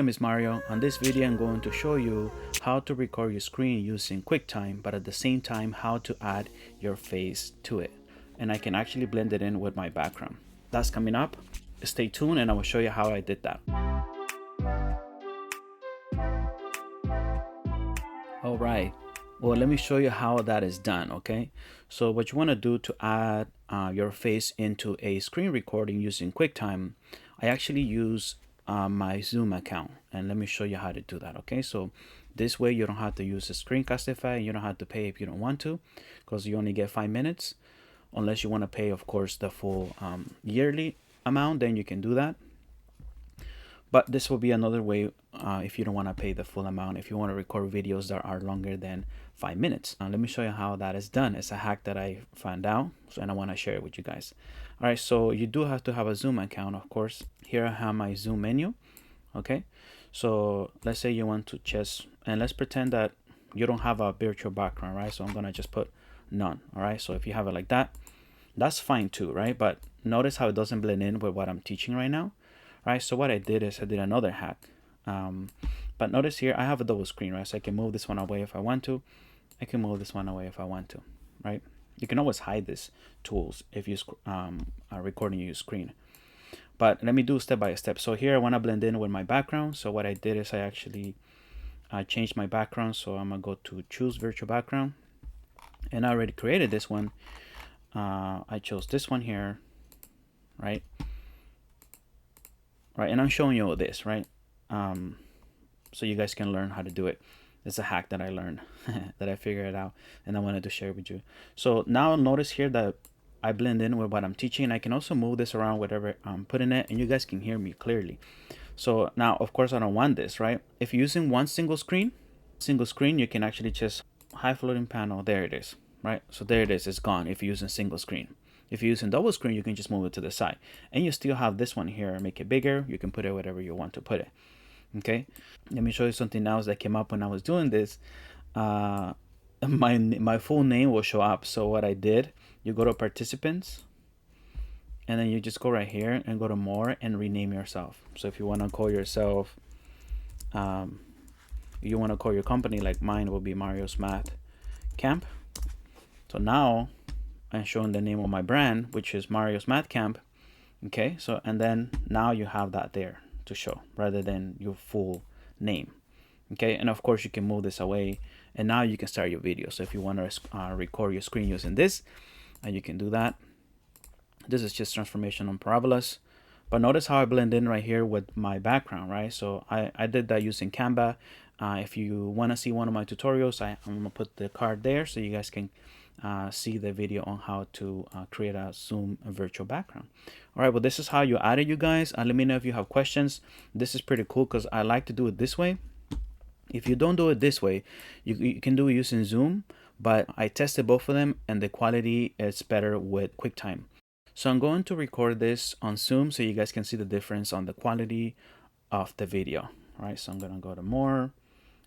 My name is Mario. On this video I'm going to show you how to record your screen using QuickTime, but at the same time how to add your face to it. And I can actually blend it in with my background. That's coming up. Stay tuned and I will show you how I did that. Alright, well let me show you how that is done, okay? So what you want to do to add your face into a screen recording using QuickTime, I actually use my Zoom account, and let me show you how to do that. Okay, so this way you don't have to use a Screencastify, you don't have to pay if you don't want to, because you only get 5 minutes, unless you want to pay, of course, the full yearly amount, then you can do that. But this will be another way if you don't want to pay the full amount, if you want to record videos that are longer than 5 minutes. Let me show you how that is done. It's a hack that I found out, and I want to share it with you guys. All right, so you do have to have a Zoom account, of course. Here I have my Zoom menu. Okay, so let's say you want to just, and let's pretend that you don't have a virtual background, right? So I'm gonna just put none. All right, so if you have it like that, that's fine too, right? But notice how it doesn't blend in with what I'm teaching right now. All right, so what I did is I did another hack. But notice here I have a double screen, right? So I can move this one away if I want to. I can move this one away if I want to, right? You can always hide these tools if you are recording your screen. But let me do step by step. So here I want to blend in with my background. So what I did is I actually changed my background. So I'm going to go to choose virtual background. And I already created this one. I chose this one here, right? Right, and I'm showing you all this, right? So you guys can learn how to do it. It's a hack that I learned, that I figured out, and I wanted to share with you. So now notice here that I blend in with what I'm teaching. I can also move this around whatever I'm putting it, and you guys can hear me clearly. So now, of course, I don't want this, right? If you're using one single screen, you can actually just high floating panel. There it is, right? So there it is. It's gone if you're using single screen. If you're using double screen, you can just move it to the side, and you still have this one here. Make it bigger. You can put it whatever you want to put it. Okay, let me show you something else that came up when I was doing this. My full name will show up. So what I did, you go to participants, and then you just go right here and go to more and rename yourself. So if you want to call yourself, you want to call your company, like mine will be Mario's Math Camp. So now I'm showing the name of my brand, which is Mario's Math Camp. Okay, so and then now you have that there to show rather than your full name. Okay, and of course you can move this away, and now you can start your video. So if you want to record your screen using this, you can do that. This is just transformation on parabolas, but notice how I blend in right here with my background, right? So I did that using Canva. If you want to see one of my tutorials, I'm gonna put the card there so you guys can see the video on how to create a Zoom virtual background. All right, well, this is how you add it, you guys. Let me know if you have questions. This is pretty cool because I like to do it this way. If you don't do it this way, you can do it using Zoom, but I tested both of them and the quality is better with QuickTime. So I'm going to record this on Zoom so you guys can see the difference on the quality of the video. All right, so I'm gonna go to more,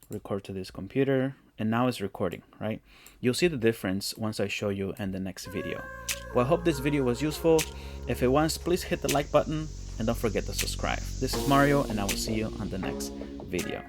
record to this computer, and now it's recording, right? You'll see the difference once I show you in the next video. Well, I hope this video was useful. If it was, please hit the like button and don't forget to subscribe. This is Mario, and I will see you on the next video.